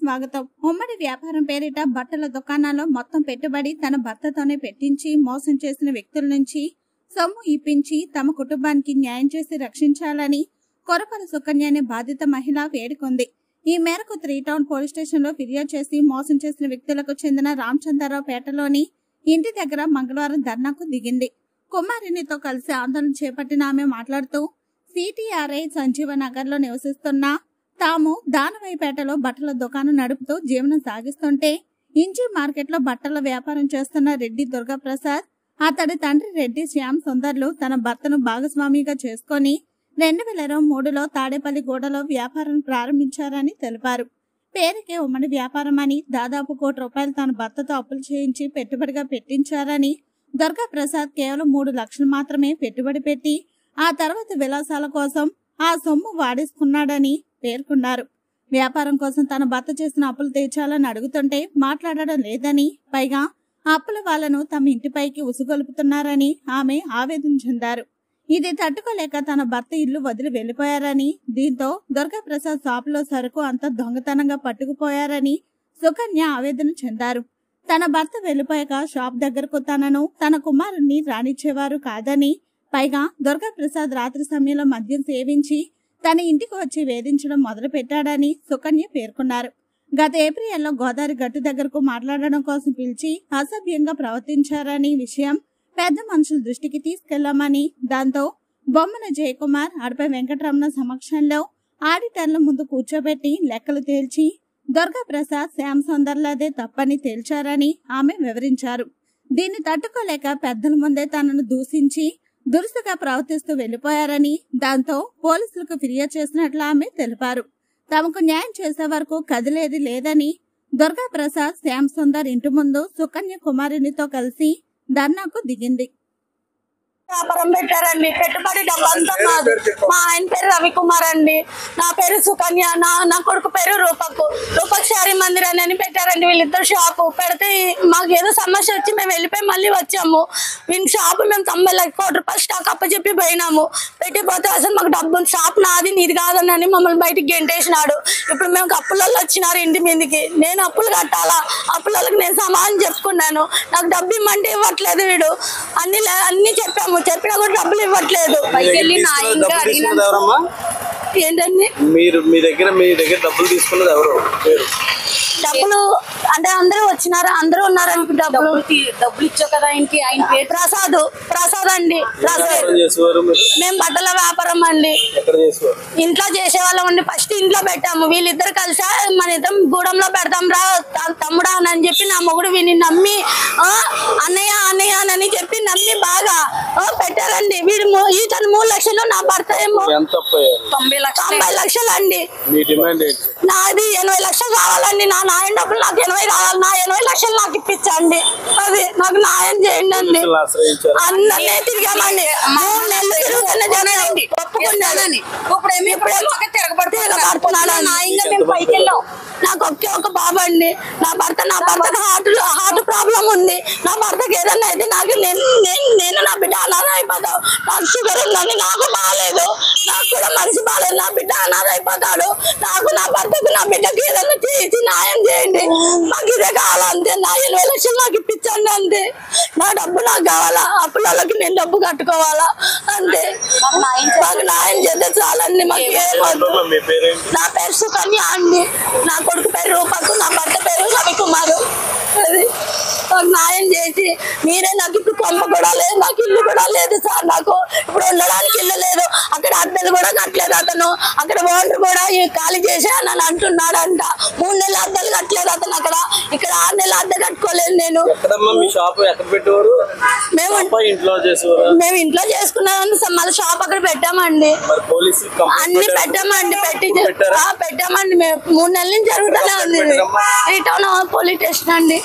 స్వాగతం. ఉమ్మడి వ్యాపారం పేరిట బట్టల దుకాణాల్లో మొత్తం పెట్టుబడి తన భర్తతోనే పెట్టించి మోసం చేసిన వ్యక్తుల నుంచి సొమ్ము ఇప్పించి తమ కుటుంబానికి న్యాయం చేసి రక్షించాలని కొరపల సుకన్య అనే బాధిత మహిళ వేడుకుంది. ఈ మేరకు 3 టౌన్ పోలీస్ స్టేషన్ లో ఫిర్యాదు చేసి మోసం చేసిన వ్యక్తులకు చెందిన రామచంద్రరావు పేటలోని ఇంటి దగ్గర మంగళవారం ధర్నాకు దిగింది. కుమారునితో కలిసి ఆందోళన చేపట్టిన ఆమె మాట్లాడుతూ సిటిఆర్ఐ సంజీవనగర్ లో నివసిస్తున్న తాము దానవైపేటలో బట్టల దుకాణం నడుపుతూ జీవనం సాగిస్తుంటే ఇంచి మార్కెట్ లో బట్టల వ్యాపారం చేస్తున్న రెడ్డి దుర్గాప్రసాద్, అతడి తండ్రి రెడ్డి శ్యామ్ సుందర్లు తన భర్తను భాగస్వామిగా చేసుకుని 2023లో తాడేపల్లి గూడలో వ్యాపారం ప్రారంభించారని తెలిపారు. పేరుకే ఉమ్మడి వ్యాపారం అని దాదాపు ₹1 కోటి తన భర్తతో అప్పులు చేయించి పెట్టుబడిగా పెట్టించారని, దుర్గాప్రసాద్ కేవలం 3 లక్షలు మాత్రమే పెట్టుబడి పెట్టి ఆ తర్వాత విలాసాల కోసం ఆ సొమ్ము వాడేసుకున్నాడని పేర్కొన్నారు. వ్యాపారం కోసం తన భర్త చేసిన అప్పులు తీర్చాలని అడుగుతుంటే మాట్లాడడం లేదని, పైగా అప్పుల వాళ్లను తమ ఇంటిపైకి ఉసుగొలుపుతున్నారని ఆమె ఆవేదన చెందారు. ఇది తట్టుకోలేక తన భర్త ఇల్లు వదిలి వెళ్లిపోయారని, దీంతో దుర్గాప్రసాద్ షాపులో సరుకు అంతా దొంగతనంగా పట్టుకుపోయారని సుకన్య ఆవేదన చెందారు. తన భర్త వెళ్లిపోయాక షాప్ దగ్గరకు తనను తన కుమారుణ్ణి రానిచ్చేవారు కాదని, పైగా దుర్గాప్రసాద్ రాత్రి సమయంలో మద్యం సేవించి తన ఇంటికి వచ్చి వేధించడం మొదలు పెట్టాడని సుకన్య పేర్కొన్నారు. గత ఏప్రిల్లో గోదావరి గట్టు దగ్గరకు మాట్లాడడం కోసం పిలిచి అసభ్యంగా ప్రవర్తించారని విషయం పెద్ద మనుషుల దృష్టికి తీసుకెళ్లామని, దాంతో బొమ్మన జయకుమార్, అడపై వెంకటరమణ సమక్షంలో ఆడిటర్ల ముందు కూర్చోబెట్టి లెక్కలు తేల్చి దుర్గాప్రసాద్ శ్యామ్ సుందర్లదే తప్పని తేల్చారని ఆమె వివరించారు. దీన్ని తట్టుకోలేక పెద్దల ముందే తనను దూషించి దురుసుగా ప్రవర్తిస్తూ వెళ్లిపోయారని, దాంతో పోలీసులకు ఫిర్యాదు చేసినట్లు ఆమె తెలిపారు. తమకు న్యాయం చేసే వరకు కదిలేది లేదని దుర్గాప్రసాద్ శ్యామ్ సుందర్ ఇంటి ముందు సుకన్య కుమారునితో కలిసి ధర్నాకు దిగింది. వ్యాపారం పెట్టారండి. పెట్టుబడి డబ్బు అంతా మాది. మా ఆయన పేరు రవికుమార్ అండి. నా పేరు సుకన్య. నా కొడుకు పేరు రూపక్ శారీ మందిర్ అని పెట్టారండి. వీళ్ళిద్దరు షాపు పెడితే మాకు ఏదో సమస్య వచ్చి మేము వెళ్ళిపోయి మళ్ళీ వచ్చాము. వీళ్ళ షాపు మేము 90 కోట్ల రూపాయలు స్టాక్ అప్పచెప్పి పోయినాము. పెట్టిపోతే అసలు మాకు డబ్బు షాప్ నాది నీది కాదని మమ్మల్ని బయటికి గెంటేసినాడు. ఇప్పుడు మేము అప్పులలో వచ్చినారు ఇంటి మీదకి. నేను అప్పులు కట్టాలా? అప్పులకు నేను సమాధానం చెప్పుకున్నాను. నాకు డబ్బు ఇమ్మంటే ఇవ్వట్లేదు వీడు. అన్ని చెప్పాము, చెప్పినా కూడా డబ్బులు ఇవ్వట్లేదు. ఏంటండి మీ దగ్గర డబ్బులు తీసుకున్నది ఎవరు? డబ్బులు అంటే అందరూ వచ్చినారా? అందరూ ఉన్నారా? డబ్బులు ఇచ్చా కదా ఆయనకి. ఆయన పేరు ప్రసాద్ అండి. మేము బట్టల వ్యాపారం అండి. ఇంట్లో చేసేవాళ్ళం అండి. ఫస్ట్ ఇంట్లో పెట్టాము. వీళ్ళిద్దరు కలిసి మన ఇద్దరం గూడెంలో పెడతాం రా తమ్ముడా అని చెప్పి నా మొగుడు వీని నమ్మి అన్నయ్య అని చెప్పి నమ్మి బాగా పెట్టారండి. వీడు ఇతను 3 లక్షలు, నా భర్త ఏమో 90 లక్షలు అండి. నాది 80 లక్షలు కావాలండి. నా న్యాయం డబ్బులు నాకు 80 కావాలి. నా 80 లక్షలు నాకు ఇప్పించండి. అది నాకు న్యాయం చేయండి అండి. అందరినీ తిరిగామండి. 3 నెలలు తిరుగుతున్న జనాన్ని ఒప్పుకున్నానని న్యాయంగా మేము పైకి వెళ్ళాం. నాకు ఒక బాబు అండి. నా భర్తకు హార్ట్ ప్రాబ్లం ఉంది. నా భర్తకి ఏదన్నా అయితే నేను నా బిడ్డ అనాథ అయిపోతావు. నాకు షుగర్ ఉందని నాకు బాగాలేదు. నాకు కూడా మనిషి బాగాలేదు. నా బిడ్డ అనాథ అయిపోతాడు. నాకు నా భర్తకు నా బిడ్డకి ఏదన్నా చేసి న్యాయం చేయండి. నాకు ఇదే కావాలంతే. నా 80 లక్షలు నాకు ఇప్పించండి అంతే. నా డబ్బు నాకు కావాలా? అప్పులకి నేను డబ్బు కట్టుకోవాలా అంతే. మాకు న్యాయం చేస్తే చాలండి. మాకు ఏమొద్దు. నా పేరు సుకన్య అండి. నా కొడుకు పేరు రూపకు, నా భర్త పేరు రవికుమారు. అది నాకు న్యాయం చేసి మీరే. నాకు ఇప్పుడు కొంప కూడా లేదు, నాకు ఇల్లు కూడా లేదు సార్. నాకు ఇప్పుడు ఉండడానికి ఇల్లు లేదు. అక్కడ అద్దెలు కూడా కట్టలేదు అతను. అక్కడ ఓనర్ కూడా ఖాళీ చేశానని అంటున్నాడంట. 3 నెలలు అద్దెలు కట్టలేదు అతను అక్కడ. ఇక్కడ 6 నెలలు అద్దె కట్టుకోలేదు నేను. మేము ఇంట్లో చేసుకున్నామని మళ్ళీ షాప్ అక్కడ పెట్టామండి. అన్ని పెట్టామండి. పెట్టామండి. మేము 3 నెలల నుంచి జరుగుతూనే ఉంది. 3 టౌన్ పోలీస్ స్టేషన్ అండి.